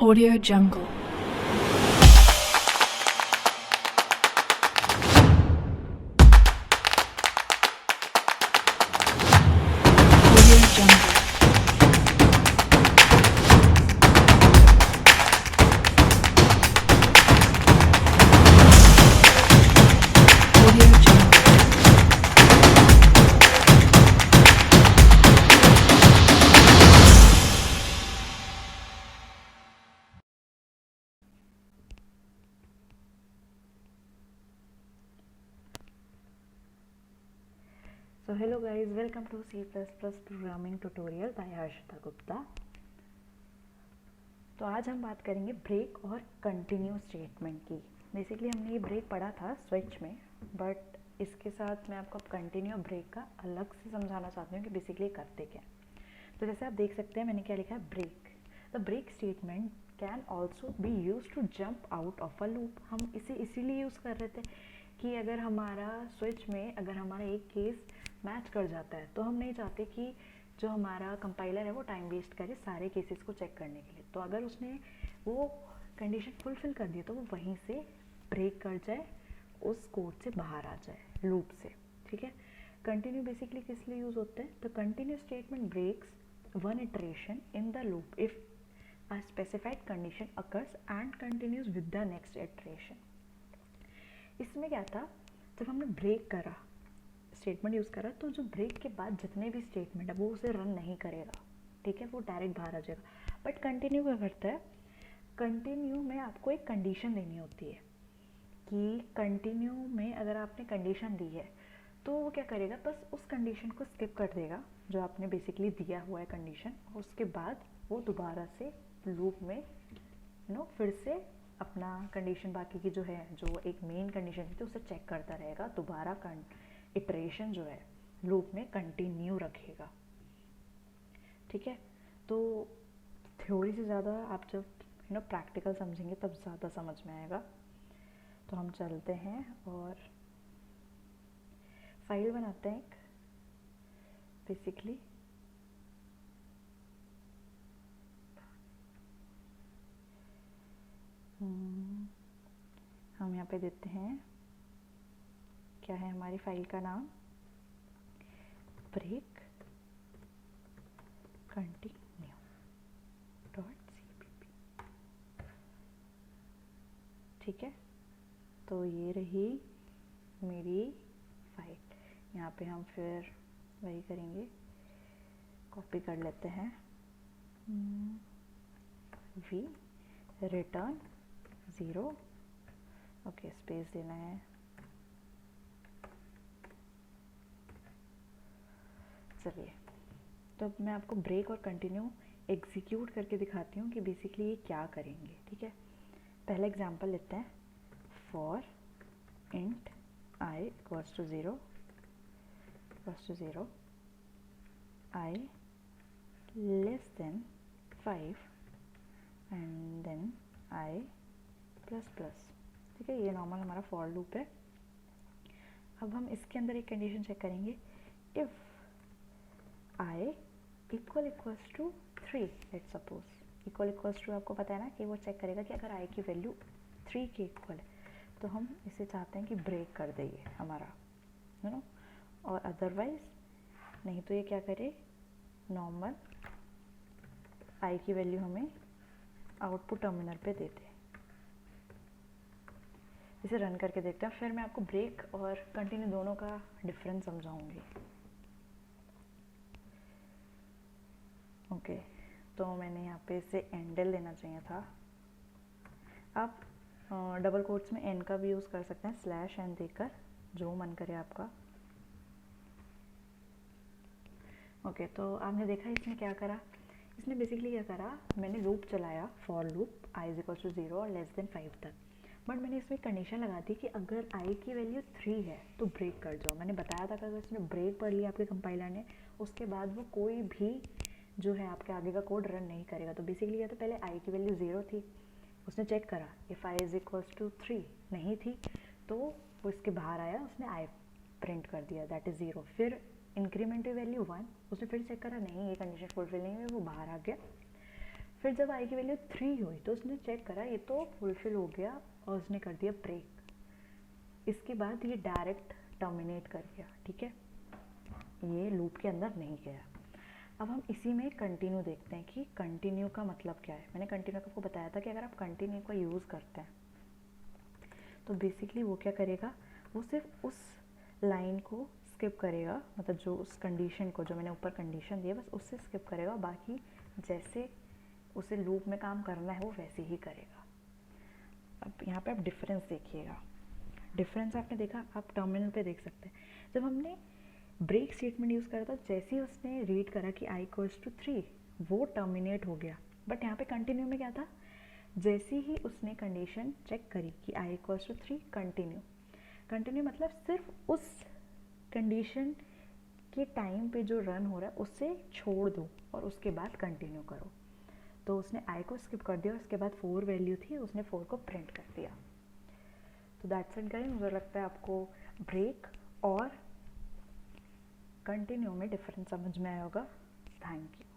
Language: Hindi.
Audio Jungle. Audio Jungle. Audio Jungle. So hello guys, welcome to C++ programming tutorial by Harshita Gupta. तो आज हम बात करेंगे ब्रेक और कंटिन्यू स्टेटमेंट की। बेसिकली हमने ये ब्रेक पढ़ा था स्विच में, बट इसके साथ मैं आपको कंटिन्यू और ब्रेक का अलग से समझाना चाहती हूँ कि बेसिकली करते क्या। तो जैसे आप देख सकते हैं मैंने क्या लिखा है, break. The break statement can also be use to jump out of a loop. हम इसे इसीलिए यूज़ कर रहे थे कि अगर हमारा स्विच में अगर हमारा एक केस मैच कर जाता है तो हम नहीं चाहते कि जो हमारा कंपाइलर है वो टाइम वेस्ट करे सारे केसेस को चेक करने के लिए। तो अगर उसने वो कंडीशन फुलफिल कर दी तो वो वहीं से ब्रेक कर जाए, उस कोड से बाहर आ जाए, लूप से। ठीक है। कंटिन्यू बेसिकली किस लिए यूज़ होते हैं? The continue statement breaks one iteration in the loop if a specified condition occurs and continues with the next iteration। इसमें क्या था, जब हमने ब्रेक करा, स्टेटमेंट यूज़ करा, तो जो ब्रेक के बाद जितने भी स्टेटमेंट है वो उसे रन नहीं करेगा। ठीक है, वो डायरेक्ट बाहर आ जाएगा। बट कंटिन्यू क्या करता है, कंटिन्यू में आपको एक कंडीशन देनी होती है कि कंटिन्यू में अगर आपने कंडीशन दी है तो वो क्या करेगा, बस उस कंडीशन को स्किप कर देगा जो आपने बेसिकली दिया हुआ है कंडीशन, और उसके बाद वो दोबारा से लूप में फिर से अपना कंडीशन बाकी की जो है, जो एक मेन कंडीशन थी उसे चेक करता रहेगा, दोबारा इटरेशन जो है लूप में कंटिन्यू रखेगा। ठीक है। तो थ्योरी से ज़्यादा आप जब प्रैक्टिकल समझेंगे तब ज़्यादा समझ में आएगा। तो हम चलते हैं और फाइल बनाते हैं एक। बेसिकली हम यहाँ पे देते हैं, क्या है हमारी फाइल का नाम, ब्रेक कंटिन्यू .cpp। ठीक है। तो ये रही मेरी फाइल। यहाँ पे हम फिर वही करेंगे, कॉपी कर लेते हैं, वी रिटर्न 0, ओके, स्पेस देना है। चलिए, तो मैं आपको ब्रेक और कंटिन्यू एग्जीक्यूट करके दिखाती हूँ कि बेसिकली ये क्या करेंगे। ठीक है। पहला एग्जांपल लेते हैं, for int i equals to 0 i less than 5 and then i plus plus. ठीक है, ये नॉर्मल हमारा फॉर लूप है। अब हम इसके अंदर एक कंडीशन चेक करेंगे, if i equals to 3, let's suppose. Equals to आपको पता है ना कि वो चेक करेगा कि अगर i की वैल्यू 3 के इक्वल है तो हम इसे चाहते हैं कि ब्रेक कर दे ये हमारा, और अदरवाइज नहीं तो ये क्या करे, नॉर्मल i की वैल्यू हमें आउटपुट टर्मिनल पे दे दे। इसे रन करके देखते हैं, फिर मैं आपको ब्रेक और कंटिन्यू दोनों का डिफरेंस समझाऊंगी। ओके, तो मैंने यहाँ पे इसे एंडल लेना चाहिए था। आप डबल कोट्स में एन का भी यूज़ कर सकते हैं, स्लैश एन देकर, जो मन करे आपका। ओके, तो आपने देखा इसने क्या करा, इसने बेसिकली क्या करा, मैंने लूप चलाया, for loop i is equal to 0 और लेस देन 5 तक, बट मैंने इसमें कंडीशन लगा दी कि अगर i की वैल्यू 3 है तो ब्रेक कर जाओ। मैंने बताया था कि अगर इसने ब्रेक पढ़ लिया आपके कंपाइलर ने, उसके बाद वो कोई भी जो है आपके आगे का कोड रन नहीं करेगा। तो बेसिकली या तो पहले i की वैल्यू 0 थी, उसने चेक करा, if i is equals to 3 नहीं थी तो वो इसके बाहर आया, उसने i प्रिंट कर दिया, दैट इज़ 0। फिर इंक्रीमेंट वैल्यू 1, उसने फिर चेक करा, नहीं ये कंडीशन फुलफिल नहीं हुई, वो बाहर आ गया। फिर जब आई की वैल्यू 3 हुई तो उसने चेक करा ये तो फुलफिल हो गया और उसने कर दिया ब्रेक। इसके बाद ये डायरेक्ट टर्मिनेट कर गया, ठीक है, ये लूप के अंदर नहीं गया। अब हम इसी में कंटिन्यू देखते हैं कि कंटिन्यू का मतलब क्या है। मैंने कंटिन्यू का आपको बताया था कि अगर आप कंटिन्यू का यूज़ करते हैं तो बेसिकली वो क्या करेगा, वो सिर्फ उस लाइन को स्किप करेगा, मतलब जो उस कंडीशन को, जो मैंने ऊपर कंडीशन दी है बस उससे स्किप करेगा, बाकी जैसे उसे लूप में काम करना है वो वैसे ही करेगा। अब यहाँ पे आप डिफरेंस देखिएगा, डिफरेंस आपने देखा, आप टर्मिनल पे देख सकते हैं। जब हमने ब्रेक स्टेटमेंट यूज़ करा था, जैसे ही उसने रीड करा कि आई इक्वल्स टू 3 वो टर्मिनेट हो गया। बट यहाँ पे कंटिन्यू में क्या था, जैसे ही उसने कंडीशन चेक करी कि I equals to 3 continue, continue मतलब सिर्फ उस कंडीशन के टाइम पे जो रन हो रहा है उससे छोड़ दो और उसके बाद कंटिन्यू करो। तो उसने आई को स्किप कर दिया और उसके बाद 4 वैल्यू थी, उसने 4 को प्रिंट कर दिया। तो दैट्स इट गाइस, मुझे लगता है आपको ब्रेक और कंटिन्यू में डिफरेंस समझ में आया होगा। Thank you.